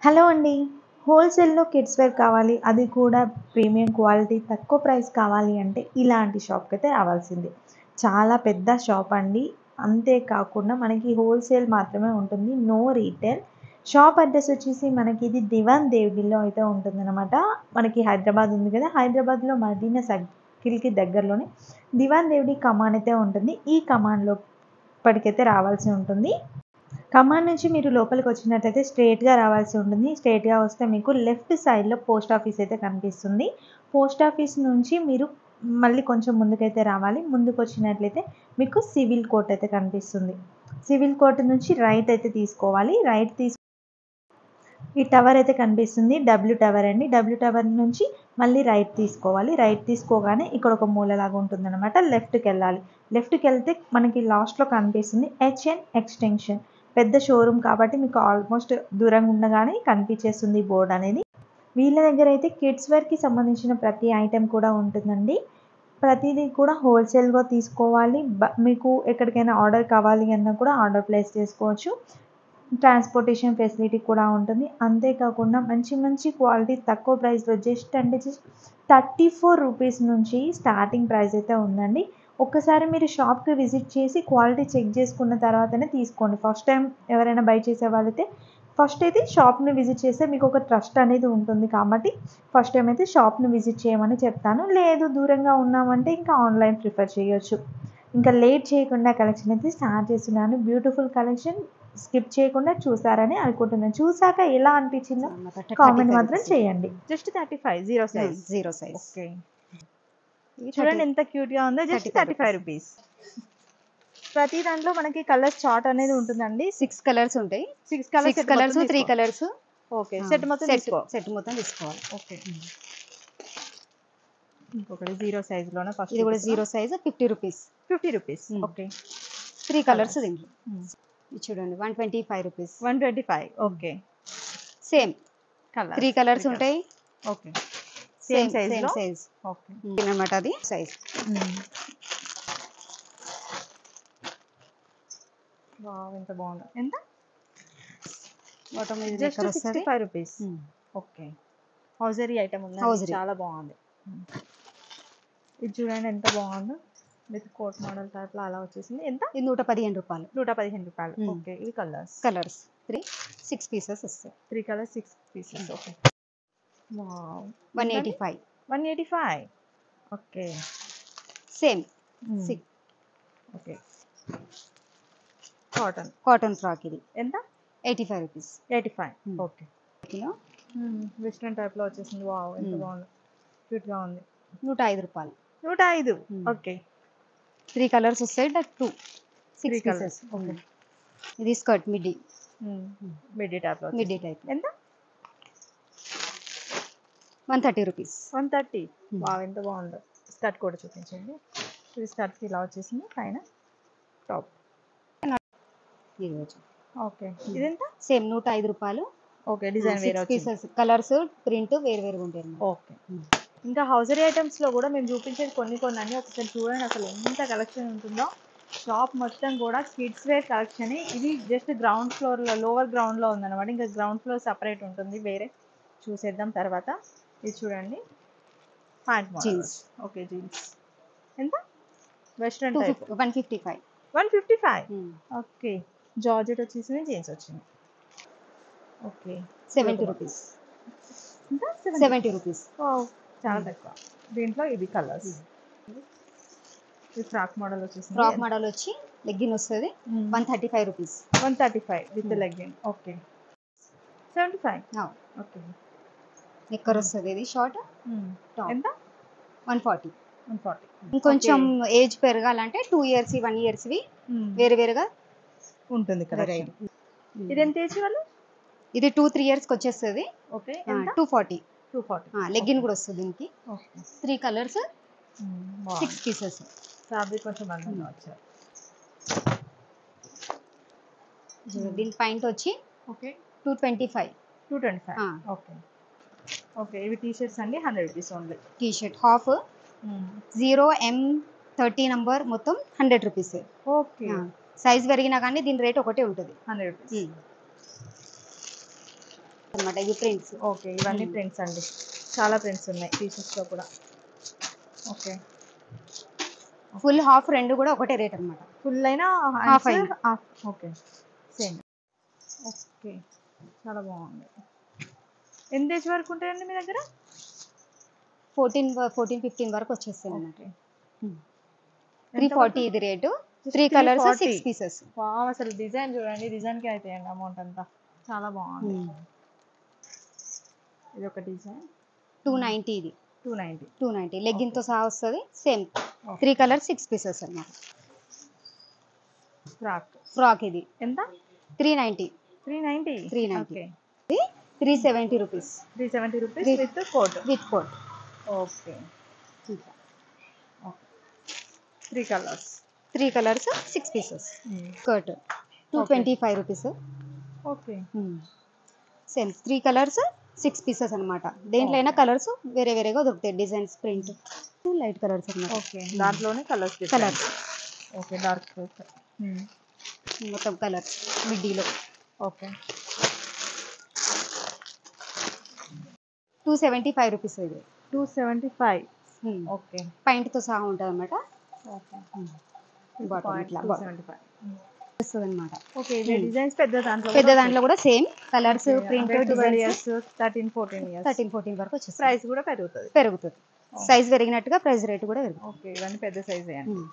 Hello అండి. హోల్‌సేల్‌లో kids wear కావాలి. అది కూడా ప్రీమియం క్వాలిటీ తక్కువ ప్రైస్ కావాలి అంటే ఇలాంటి షాప్‌కైతే రావాల్సిందే. చాలా పెద్ద షాప్ అండి. అంతే కాకుండా మనకి హోల్‌సేల్ మాత్రమే ఉంటుంది. No retail. షాప్ అడ్రెస్ వచ్చేసి మనకి ఇది దివాన్ దేవుడిలో అయితే ఉంటుందనమాట. మనకి హైదరాబాద్ ఉంది కదా! హైదరాబాద్‌లో మదీనా సర్కిల్‌కి దగ్గరలోనే దివాన్ దేవుడి కమాన్ అయితే ఉంటుంది. ఈ కమాన్‌లో ఇప్పటికైతే రావాల్సి ఉంటుంది. కమాన్ నుంచి మీరు లోపలికొచ్చినట్లయితే స్ట్రెయిట్‌గా రావాల్సి ఉంటుంది. స్ట్రెయిట్‌గా వస్తే మీకు లెఫ్ట్ సైడ్‌లో పోస్ట్ ఆఫీస్ అయితే కనిపిస్తుంది. పోస్ట్ ఆఫీస్ నుంచి మీరు మళ్ళీ కొంచెం ముందుకైతే రావాలి. ముందుకొచ్చినట్లయితే మీకు సివిల్ కోర్ట్ అయితే కనిపిస్తుంది. సివిల్ కోర్ట్ నుంచి రైట్ అయితే తీసుకోవాలి. ఈ టవర్ అయితే కనిపిస్తుంది. డబ్ల్యూ టవర్ అండి. డబ్ల్యూ టవర్ నుంచి మళ్ళీ రైట్ తీసుకోవాలి. రైట్ తీసుకోగానే ఇక్కడ ఒక మూలలాగా ఉంటుందనమాట. లెఫ్ట్‌కెళ్ళాలి. లెఫ్ట్‌కెళ్తే మనకి లాస్ట్‌లో కనిపిస్తుంది హెచ్ఎన్ ఎక్స్‌టెన్షన్. పెద్ద షోరూమ్ కాబట్టి మీకు ఆల్మోస్ట్ దూరంగా ఉండగానే కనిపించేస్తుంది బోర్డ్ అనేది. వీళ్ళ దగ్గర అయితే కిడ్స్ వేర్‌కి సంబంధించిన ప్రతి ఐటెమ్ కూడా ఉంటుందండి. ప్రతీదీ కూడా హోల్‌సేల్‌గా తీసుకోవాలి. మీకు ఎక్కడికైనా ఆర్డర్ కావాలి అన్నా కూడా ఆర్డర్ ప్లేస్ చేసుకోవచ్చు. ట్రాన్స్‌పోర్టేషన్ ఫెసిలిటీ కూడా ఉంటుంది. అంతేకాకుండా మంచి మంచి క్వాలిటీ తక్కువ ప్రైస్‌లో జస్ట్ రూ. 34 నుంచి స్టార్టింగ్ ప్రైస్ అయితే ఉందండి. ఒక్కసారి మీరు షాప్‌కి విజిట్ చేసి క్వాలిటీ చెక్ చేసుకున్న తర్వాతనే తీసుకోండి. ఫస్ట్ టైం ఎవరైనా బై చేసే వాళ్ళైతే ఫస్ట్ అయితే షాప్‌ని విజిట్ చేస్తే మీకు ఒక ట్రస్ట్ అనేది ఉంటుంది కాబట్టి ఫస్ట్ టైం అయితే షాప్‌ని విజిట్ చేయమని చెప్తాను. లేదు దూరంగా ఉన్నామంటే ఇంకా ఆన్‌లైన్ ప్రిఫర్ చేయొచ్చు. ఇంకా లేట్ చేయకుండా కలెక్షన్ అయితే స్టార్ట్ చేస్తున్నాను. బ్యూటిఫుల్ కలెక్షన్ స్కిప్ చేయకుండా చూసారని అనుకుంటున్నాను. చూసాక ఎలా అనిపించిందో కామెంట్ మాత్రం చేయండి. Just 35 zero size. Zero size. Okay. ఇది చూడండి ఎంత క్యూట్‌గా ఉందో. Just 35 rupees. ప్రతి దాంట్లో మనకి కలర్స్ చార్ట్ అనేది ఉంటుందండి. 6 కలర్స్ ఉంటాయి. 6 colours 6 colours 3 colours. Okay. Set మొత్తం తీసుకో. సెట్ మొత్తం తీసుకోవాలి. ఓకే. ఇంకొకటి జీరో సైజ్‌లోనే ఫస్ట్ ఇది కూడా zero size 50 rupees. 50 rupees. Okay. 3 colours దీంట్లో. ఇది చూడండి 125 rupees. 125. Okay. Same colour 3 colours ఉంటాయి. ఓకే. సేమ్ సైజ్‌లో. సైజ్. ఓకే. అన్నమాట అది సైజ్. వావ్ ఎంత బాగుంది. ఎంత? బాటమ్ ఇది జస్ట్ నెక్కర్ వస్తది. 65 రూపీస్. ఓకే. హౌజరీ ఐటమ్ ఉంది. చాలా బాగుంది. ఇది చూడండి ఎంత బాగుందో. విత్ కోట్ మోడల్ టైప్‌లో అలా వచ్చేసింది. ఎంత? ఇది 115 రూపాయలు. 115 రూపాయలు. ఓకే. ఇవి కలర్స్. 6 పీసెస్ వస్తాయి. 3 colours 6 pieces. Okay. Wow. 185. 185. Okay. Same. Okay. Cotton frock ఇది. ఎంత? 85 రూపీస్. 85. ఓకే. వెస్ట్రన్ టైప్‌లో వచ్చేసింది. వావ్ ఎంత బాగుంది. క్యూట్‌గా ఉంది. 105 రూపాయలు. 105. ఓకే. 3 కలర్స్ వస్తాయి. 6 పీసెస్. ఓకే. ఇది స్కర్ట్ మిడ్డీ. మిడ్డీ టైప్‌లో. Midi type. ఎంత? 130 రూపీస్. 130. వావ్ ఎంత బాగుందో. స్కర్ట్ కూడా చూపించండి. ఇది స్కర్ట్‌కి ఇలా వచ్చేసింది పైన టాప్. ఓకే. ఇదెంత? సేమ్ 105 రూపాయలు. ఓకే. డిజైన్ వేరే వచ్చింది. పీసెస్ కలర్స్ ప్రింట్ వేరు వేరుగా ఉంటాయి. ఓకే. ఇంకా హౌజరీ ఐటమ్స్‌లో కూడా మేము చూపించేది కొన్ని అన్నీ ఒకసారి చూడండి అసలు ఎంత కలెక్షన్ ఉంటుందో. షాప్ మొత్తం కూడా కిడ్స్ వేర్ కలెక్షనే. ఇది జస్ట్ గ్రౌండ్ ఫ్లోర్‌లో లోవర్ గ్రౌండ్‌లో ఉందన్నమాట. ఇంకా గ్రౌండ్ ఫ్లోర్ సెపరేట్ ఉంటుంది వేరే. చూసేద్దాం తర్వాత. ఇది చూడండి. Pant model. Jeans. Okay. Jeans. ఎంత? Western type. 155. 155. ఓకే. జార్జెట్ వచ్చేసింది. జీన్స్ వచ్చింది. ఓకే. 70 రూపీస్. ఎంత? 70 రూపీస్. వావ్ చాలా తక్కువ. దీంట్లో ఇది కలర్స్. ఇది ఫ్రాక్ మోడల్ వచ్చేసింది. ఫ్రాక్ మోడల్ వచ్చి లెగ్గిన్ వస్తుంది. 135 rupees. 135 with legging. Okay. 75. Okay. Knicker వస్తుంది. ఇది షార్ట్. ఎంత? 140. 140. ఇంకొంచెం ఏజ్ పెరగాలంటే 2 ఇయర్స్ 1 ఇయర్స్వి వేరు వేరుగా ఉంటుంది కలెక్షన్. ఇది ఎంత ఏజ్ వాళ్ళు? ఇది 2-3 ఇయర్స్కి వచ్చేస్తుంది. ఓకే. 240. లెగ్గిన్ కూడా వస్తుంది దీనికి. ఓకే. 3 colours 6 pieces. ఫ్యాబ్రిక్ కొంచెం అందంగా వచ్చారు. దీని పాయింట్ వచ్చి ఓకే 225. 225. ఓకే. ఓకే. ఇవి టీ షర్ట్స్ అండి 100 rupees only. T shirt half 0M30 number మొత్తం 100 రూపీస్. ఓకే. సైజ్ పెరిగినా కానీ దీని రేట్ ఒకటే ఉంటుంది. 100 రూపీస్. అన్నమాట ఇవి ప్రింట్స్. ఓకే, ఇవన్నీ ప్రింట్స్ అండి, చాలా ప్రింట్స్ ఉన్నాయి పీసెస్ లో కూడా. ఓకే, ఫుల్ హాఫ్ రెండు కూడా ఒకటే రేట్ అన్నమాట. ఫుల్ అయినా హాఫ్ అయినా. Okay, same. ఓకే, చాలా బాగుంది. ఎంత ఏజ్ వరకు ఉంటాయండి మీ దగ్గర? 14-15 వరకు వచ్చేస్తాయి అన్నమాట. ఓకే, 340 ఇది రేటు. 3 colours 6 pieces. వావ్, అసలు డిజైన్ చూడండి, డిజైన్ కి అయితాయండి అమౌంట్ అంతా. చాలా బాగుంది. ఇది ఒక డిజైన్ 290 ఇది. 290 లెగ్గిన్ తో సహా వస్తుంది సేమ్. 3 కలర్స్ 6 పీసెస్ అన్నమాట. ఫ్రాక్ ఇది ఎంత? 390. 390. Okay, 370 rupees. 370 rupees with coat. Okay, 3 colours 6 pieces. Skirt 225 rupees. Okay, same 3 colours 6 pieces అన్నమాట. దేంట్లో అయినా కలర్స్ వేరే వేరేగా దొరుకుతాయి. డిజైన్స్ ప్రింట్ లైట్ కలర్స్ అన్నమాట. ఓకే, దాంట్లోనే కలర్స్. ఓకే, డార్క్ మొత్తం కలర్స్ మిడ్డీలో. ఓకే, 275 రూపీస్ ఇది. 275. ఓకే, పాయింట్ తో సహా ఉంటుంది అన్నమాట. ఓకే, బాటమ్ ఇట్లా 275 వస్తుంది అన్నమాట. ఓకే, ఇది డిజైన్స్ పెద్ద దాంట్లో కూడా same colours print designs 13-14 years 13-14 వరకు వచ్చేస్తుంది. ప్రైస్ కూడా పెరుగుతుంది. సైజ్ పెరిగినట్టుగా ప్రైస్ రేట్ కూడా పెరుగుతుంది. ఓకే, ఇవన్నీ పెద్ద సైజ్ అండి.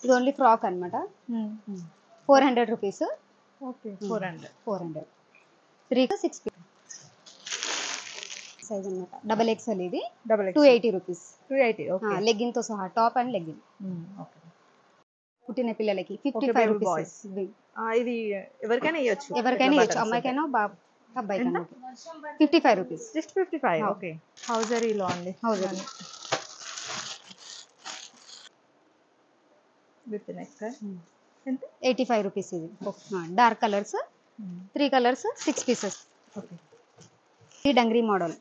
ఇది ఓన్లీ ఫ్రాక్ అన్నమాట. 400 రూపీస్. ఓకే, 400. 3 కు 6 సైజ్ అన్నమాట. డబల్ ఎక్స్ఎల్ ఇది 280 రూపీస్. 280. ఓకే, లెగ్గిన్ తో సహా టాప్ అండ్ లెగ్గిన్. ఓకే, పుట్టిన పిల్లలకి 55 రూపీస్. ఇది ఎవరికైనా ఇవ్వచ్చు, అమ్మాయికైనా అబ్బాయికైనా. 55 రూపీస్. జస్ట్ 55. ఓకే, హౌజరీలో అండి. విత్ నెక్ ఎంత? 85 రూపీస్ ఇది. Dark colours 3 colours 6 pieces. Okay, ఈ డంగ్రీ మోడల్.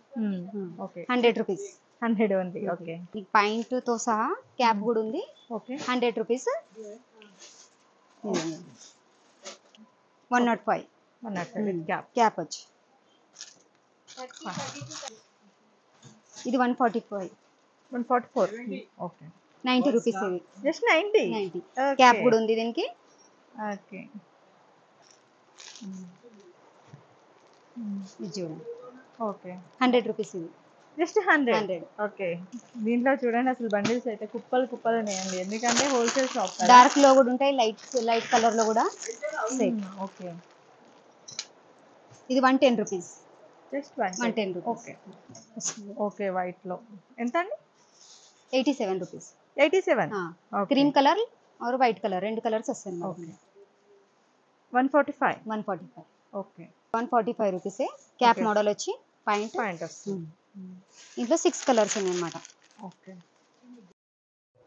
Okay, 100 rupees. 100 ఉంది. ఓకే, పాయింట్ తో సహా క్యాప్ కూడా ఉంది. Okay, 100 rupees. 105 విత్ క్యాప్ వచ్చి. ఇది 144. 144. ఓకే, 90 రూపీస్ ఇది. జస్ట్ 90. క్యాప్ కూడా ఉంది దీనికి. ఓకే, ఇది చూడండి. ఓకే, 100 రూపీస్ ఇది. జస్ట్ 100. ఓకే, దీంట్లో చూడండి అసలు బండిల్స్ అయితే కుప్పలు ఉన్నాయండి, ఎందుకంటే హోల్సేల్ షాప్. డార్క్ లో కూడా ఉంటాయి, లైట్ కలర్ లో కూడా. ఓకే, ఇది 110 rupees. Just 110 rupees. Okay, okay, white లో ఎంత అండి? 87 rupees. 87. Cream colour or white colour రెండు కలర్స్ వస్తాయి. ఓకే, 145. 145. ఓకే, 145 రూపీసే. క్యాప్ మోడల్ వచ్చి పాయింట్ వస్తుంది. ఇంట్లో 6 కలర్స్ ఉన్నాయి అన్నమాట. ఓకే,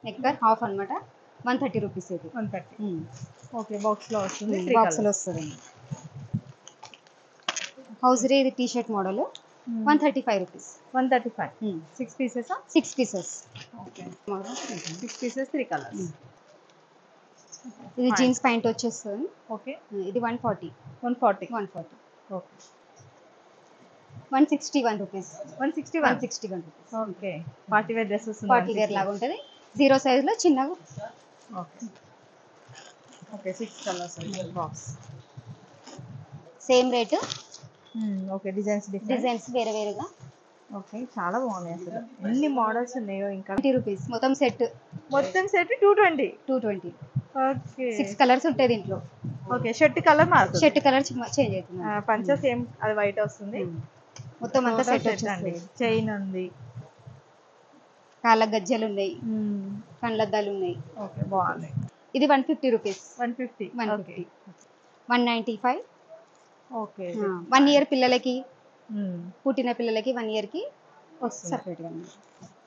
నెక్కర్ హాఫ్ అన్నమాట. 130 రూపీస్ ఇది. 130. ఓకే, బాక్స్ లో వస్తుంది. బాక్స్ లో వస్తుంది. హౌజరీ ఇది T shirt model. 135 rupees. 135. 6 pieces. 6 pieces. Okay, 6 pieces 3 colours. ఇది జీన్స్ ప్యాంట్ వచ్చేస్తుంది. ఓకే, ఇది 140. 140. Okay, 161 rupees. 161. Okay, party wear dress వస్తుంది. పార్టీ వేర్ లాగా ఉంటుంది. 0 సైజ్ లో చిన్నగా. Okay, okay, 6 colours box. Same rate. Okay, designs వేరే వేరేగా. ఓకే, చాలా బాగున్నాయి అసలు, ఎన్ని మోడల్స్ ఉన్నాయో. ఇంకా 50 రూపీస్ మొత్తం సెట్ 220. ఓకే, 6 కలర్స్ ఉంటాయి దీంట్లో. ఓకే, షర్ట్ కలర్ మారుతుంది. షర్ట్ కలర్ చేంజ్ అవుతుంది. పంచ సేమ్ అది వైట్ వస్తుంది. మొత్తం అంతా సెట్ వచ్చేస్తుంది. చైన్ ఉంది, కాళ్ళ గజ్జలు ఉన్నాయి, కండ్లద్దాలు ఉన్నాయి. ఓకే, బాగుంది. ఇది 150 రూపీస్. 150. 195. ఓకే, 1 ఇయర్ పిల్లలకి, పుట్టిన పిల్లలకి 1 ఇయర్ కి సెపరేట్ గా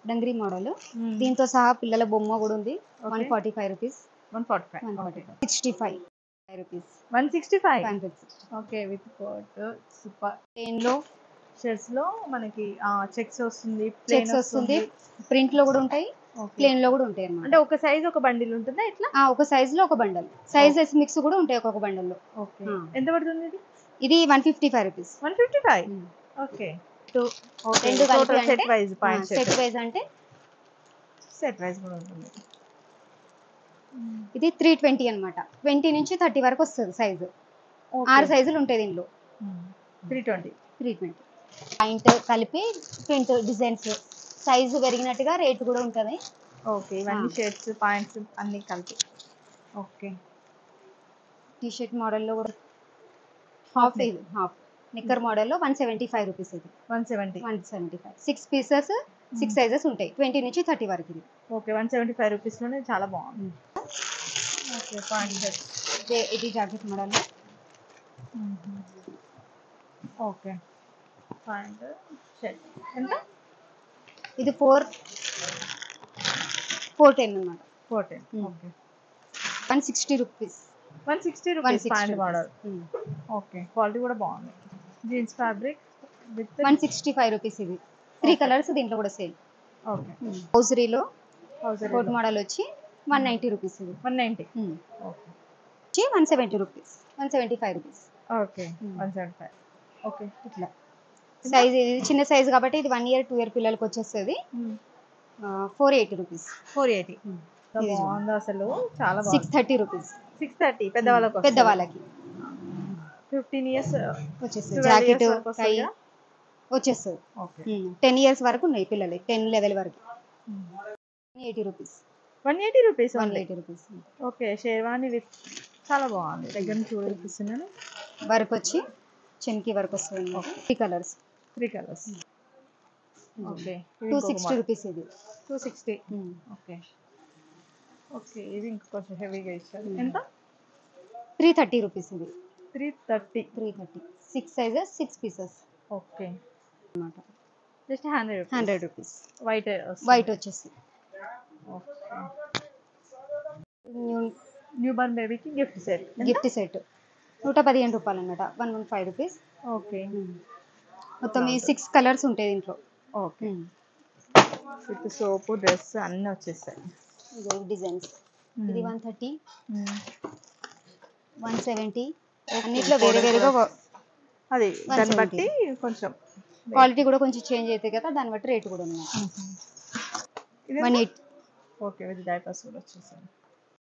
డంగ్రీ మోడల్. దీంతో సహా పిల్లల బొమ్మ కూడా ఉంది. 145 rupees. 65 rupees. 165. Okay, with coat. Super. Plain లో షర్ట్స్ లో మనకి చెక్స్ వస్తుంది, ప్రింట్ లో కూడా ఉంటాయి. ప్లేన్ లో కూడా ఉంటాయి అన్నమాట. అంటే ఒక సైజ్ ఒక బండిల్ ఉంటుందా ఇట్లా? ఒక సైజ్ లో ఒక బండల్, సైజెస్ మిక్స్ కూడా ఉంటాయి ఒక్కొక్క బండల్ లో. ఓకే. ఎంత పడుతుంది ఇది? ఇది 155 రూపీస్. 155. ఓకే. రెండు కలిపి set wise point set wise అంటే సెట్ వైజ్ కూడా ఉంటుంది. ఇది 320 అన్నమాట. 20 నుంచి 30 వరకు వస్తుంది సైజు. 6 సైజులు ఉంటాయి దీంట్లో. 320 పాయింట్ కలిపి ప్రింట్ డిజైన్స్ సైజు పెరిగినట్టుగా రేట్ కూడా ఉంటుంది. ఓకే. ఇవన్నీ షర్ట్స్ పాయింట్స్ అన్ని కలిపి. ఓకే. టీ షర్ట్ మోడల్లో కూడా హాఫ్ నిక్కర్ మోడల్లో 175 రూపీస్. ఇది 175 6 పీసెస్ 6 సైజెస్ ఉంటాయి 20 నుంచి 30 వరకు. ఇది ఓకే. 175 రూపీస్ లోనే చాలా బాగుంది. ఓకే. పాయింట్ షర్ట్ ఇది jacket model. Okay. Pant shirt ఎంత? ఇది 410 అన్నమాట. 410. Okay. 160 rupees. 160 rupees point model. Okay. Quality కూడా బాగుంది. Jeans fabric with 165 rupees. ఇది 3 కలర్స్ దీంట్లో కూడా సేమ్. ఓకే. హౌజరీలో కోట్ మోడల్ వచ్చి 190 రూపీస్. ఇది 190. Okay. 170 rupees, 175 rupees. Okay. 175. Okay. ఇట్లా సైజ్ ఇది చిన్న సైజ్ కాబట్టి ఇది 1 ఇయర్ 2 ఇయర్ పిల్లలకి వచ్చేస్తుంది. 480 రూపీస్. 480. బాగుంది అసలు చాలా బాగుంది. 630 రూపీస్. 630 పెద్దవాళ్ళకి 15 ఇయర్స్ వచ్చేస్తుంది. జాకెట్ టై వచ్చేస్తుంది. ఓకే. 10 ఇయర్స్ వరకు ఉన్నాయి పిల్లలకి, 10 లెవెల్ వరకు. 180 rupees. 180 rupees. 180 rupees. Okay. Sherwani with చాలా బాగుంది. దగ్గర నుంచి చూపిస్తున్నాను. వర్క్ వచ్చి చెమ్కి వర్క్ వస్తుంది. 3 కలర్స్. ఓకే. 260 రూపీస్. ఇది 260. ఓకే. ఓకే. ఇది ఇంకా కొంచెం హెవీగా ఇచ్చారు. ఎంత? 330 రూపీస్. ఇది 330. 6 sizes 6 pieces. Okay. Just 100 rupees. White వచ్చేసి. ఓకే. న్యూ బర్న్ బేబీకి గిఫ్ట్ సెట్ 115 రూపాయలు అన్నమాట. 115 రూపీస్. ఓకే. మొత్తం ఈ 6 కలర్స్ ఉంటాయి దీంట్లో. ఓకే. విత్ సోపు డ్రెస్ అన్నీ వచ్చేస్తాయి. డిజైన్స్. ఇది 130, 170 అన్నిట్లో వేరే వేరేగా. అది దాన్ని బట్టి కొంచెం క్వాలిటీ కూడా కొంచెం చేంజ్ అవుతాయి కదా, దాన్ని బట్టి రేట్ కూడా ఉన్నాయి. 180. ఓకే. విత్ డైపర్స్ కూడా వచ్చేసాయి.